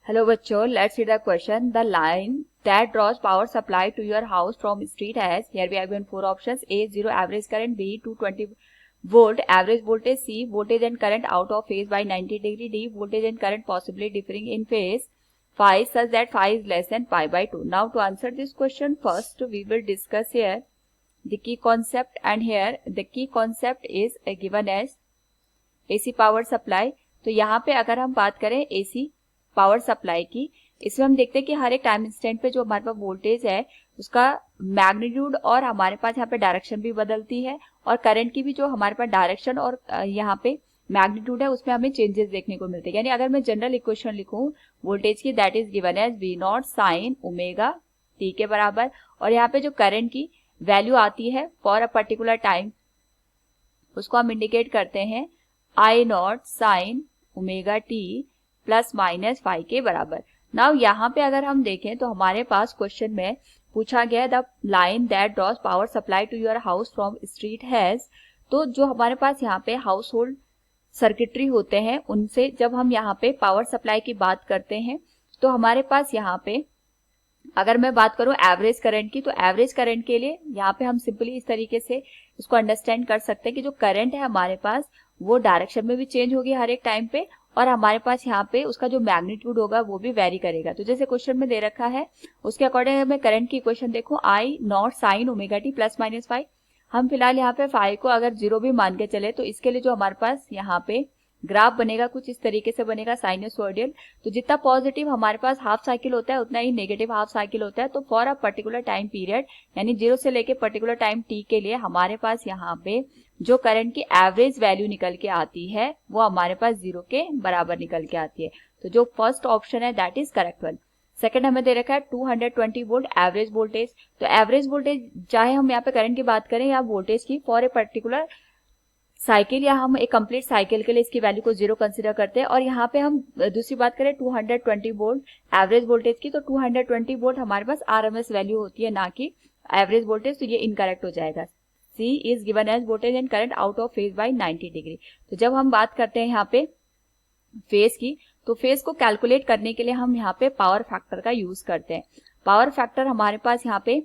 Hello बच्चों, let's see the question. The line that draws power supply to your house from street has, here we have given four options: A 0 average current, B 220 volt average voltage, C voltage and current out of phase by 90 degree, D voltage and current possibly differing in phase phi such that phi is less than pi by 2. Now to answer this question, first we will discuss here the key concept, and here the key concept is given as AC power supply. तो यहाँ पे अगर हम बात करें AC power supply की, इसमें हम देखते हैं कि हर एक टाइम इंस्टेंट पे जो हमारे पास वोल्टेज है उसका मैग्नीट्यूड और हमारे पास यहाँ पे डायरेक्शन भी बदलती है, और करंट की भी जो हमारे पास डायरेक्शन और यहाँ पे मैग्नीट्यूड है उसमें हमें चेंजेस देखने को मिलते हैं. यानी अगर मैं जनरल इक्वेशन लिखूं वोल्टेज की, that is given as V naught sine omega T के बराबर, और यहाँ पे जो करंट की वैल्यू आती है फॉर अ पर्टिकुलर टाइम उसको हम इंडिकेट करते हैं I naught sine omega T plus minus five के बराबर. नाउ यहाँ पे अगर हम देखें तो हमारे पास क्वेश्चन में पूछा गया the line that draws power supply to your house from street has. तो जो हमारे पास यहाँ पे हाउस होल्ड सर्किटरी होते हैं उनसे जब हम यहाँ पे पावर सप्लाई की बात करते हैं तो हमारे पास यहाँ पे अगर मैं बात करूं एवरेज करंट की, तो एवरेज करंट के लिए यहाँ पे हम सिंपली इस तरीके से इसको अंडरस्टैंड कर सकते हैं कि जो करंट है हमारे पास वो डायरेक्शन में भी चेंज होगी हर एक टाइम पे, और हमारे पास यहाँ पे उसका जो मैग्नीट्यूड होगा वो भी वेरी करेगा. तो जैसे क्वेश्चन में दे रखा है उसके अकॉर्डिंग मैं करंट की इक्वेशन देखूं I naught sine omega T plus minus five. हम फिलहाल यहाँ पे फाइव को अगर जीरो भी मान के चले तो इसके लिए जो हमारे पास यहाँ पे ग्राफ बनेगा कुछ इस तरीके से बनेगा साइनसोइडल. तो जितना पॉजिटिव हमारे पास हाफ साइकिल होता है उतना ही नेगेटिव हाफ साइकिल होता है. तो for a particular time period यानी जीरो से लेके पर्टिकुलर टाइम टी के लिए हमारे पास यहाँ पे जो करंट की एवरेज वैल्यू निकल के आती है वो हमारे पास जीरो के बराबर निकल के आती है. तो जो फर्स्ट ऑप्शन है that is correct one. Second हमें दे रखा है 220 वोल्ट एवरेज वोल्टेज. तो एवरेज वोल्टेज चाहे हम यहाँ पे करंट की बात करें या वोल्टेज की फॉर ए पर्टिकुलर साइकिल या हम एक कंप्लीट साइकिल के लिए इसकी वैल्यू को जीरो कंसीडर करते हैं. और यहाँ पे हम दूसरी बात करें 220 वोल्ट एवरेज वोल्टेज की, तो 220 वोल्ट हमारे पास आरएमएस वैल्यू होती है ना कि एवरेज वोल्टेज. तो ये इनकरेक्ट हो जाएगा. C is given as voltage and current out of phase by 90 degree. तो जब हम बात करते हैं यहाँ पे फेज की, तो फेज को कैलकुलेट करने के लिए हम यहाँ पे पावर फैक्टर का यूज करते हैं. पावर फैक्टर हमारे पास यहाँ पे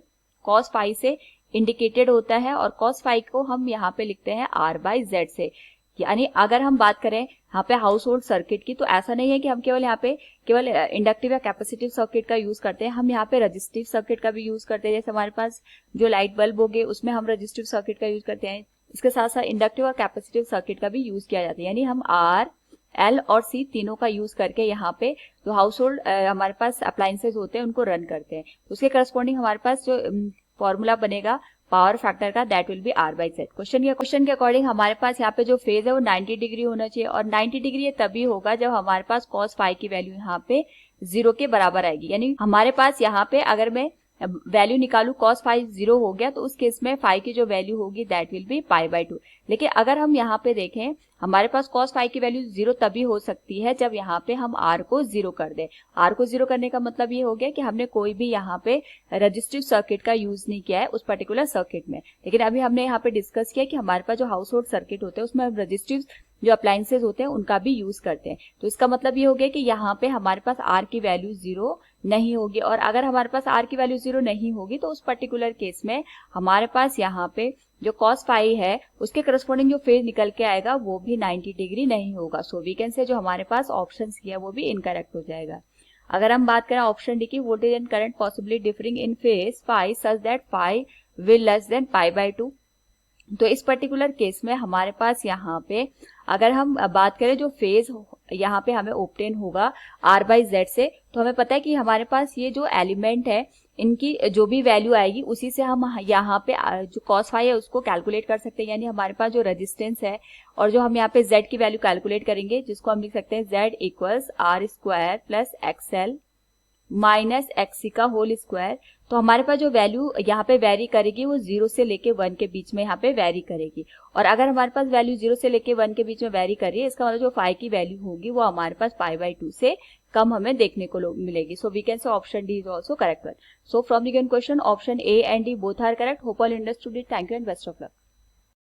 कॉस फाई से इंडिकेटेड होता है, और कॉस फाई को हम यहाँ पे लिखते हैं R बाई Z से. यानी अगर हम बात करें यहाँ पे हाउस होल्ड सर्किट की, तो ऐसा नहीं है कि हम केवल यहाँ पे केवल इंडक्टिव या कैपेसिटिव सर्किट का यूज करते हैं, हम यहाँ पे रजिस्टिव सर्किट का भी यूज करते हैं. जैसे हमारे पास जो लाइट बल्ब हो गए उसमें हम रजिस्टिव सर्किट का यूज करते हैं. इसके साथ साथ इंडक्टिव और कैपेसिटिव सर्किट का भी यूज किया जाता है. यानी हम R, L और C तीनों का यूज करके यहाँ पे जो हाउस होल्ड हमारे पास अप्लायंसेज होते हैं उनको रन करते हैं. उसके करस्पॉन्डिंग हमारे पास जो फॉर्मूला बनेगा पावर फैक्टर का that will be R by Z. Question के अकॉर्डिंग हमारे पास यहाँ पे जो फेज है वो 90 डिग्री होना चाहिए, और 90 डिग्री ये तभी होगा जब हमारे पास cos फाई की वैल्यू यहाँ पे जीरो के बराबर आएगी. यानी हमारे पास यहाँ पे अगर मैं वैल्यू निकालू cos फाई जीरो हो गया तो उस केस में फाई की जो वैल्यू होगी that will be pi by 2. लेकिन अगर हम यहाँ पे देखें हमारे पास cos फाई की वैल्यू जीरो तभी हो सकती है जब यहाँ पे हम R को जीरो कर दें. R को जीरो करने का मतलब ये हो गया कि हमने कोई भी यहाँ पे रजिस्टिव सर्किट का यूज नहीं किया है उस पर्टिकुलर सर्किट में. लेकिन अभी हमने यहाँ पे डिस्कस किया कि हमारे पास जो हाउस होल्ड सर्किट होते हैं उसमें हम रजिस्टिव जो अप्लायंसेज होते हैं उनका भी यूज करते हैं. तो इसका मतलब ये हो गया कि यहाँ पे हमारे पास R की वैल्यू जीरो नहीं होगी, और अगर हमारे पास R की वैल्यू जीरो नहीं होगी तो उस पर्टिकुलर केस में हमारे पास यहाँ पे जो cos फाई है उसके करस्पॉन्डिंग जो फेज निकल के आएगा वो भी 90 डिग्री नहीं होगा. सो वी कैन से जो हमारे पास ऑप्शन किया वो भी इनकरेक्ट हो जाएगा. अगर हम बात करें ऑप्शन डी की, voltage and current possibly differing in phase phi such that phi will less than pi by 2. तो इस पर्टिकुलर केस में हमारे पास यहाँ पे अगर हम बात करें जो फेज यहाँ पे हमें ऑब्टेन होगा R बाई Z से, तो हमें पता है कि हमारे पास ये जो एलिमेंट है इनकी जो भी वैल्यू आएगी उसी से हम यहाँ पे जो cos फाई है उसको कैलकुलेट कर सकते हैं. यानी हमारे पास जो रेजिस्टेंस है और जो हम यहाँ पे Z की वैल्यू कैलकुलेट करेंगे जिसको हम लिख सकते हैं Z equals R square plus XL minus XC का होल स्क्वायर. तो हमारे पास जो वैल्यू यहाँ पे वेरी करेगी वो 0 से लेके 1 के बीच में यहाँ पे वेरी करेगी. और अगर हमारे पास वैल्यू 0 से लेके 1 के बीच में वेरी कर रही है इसका मतलब जो फाई की वैल्यू होगी वो हमारे पास पाई बाई 2 से कम हमें देखने को मिलेगी. So we can say option D is also correct one. So from the given question option A and D both are correct. Hope all understood it. Thank you and best of luck.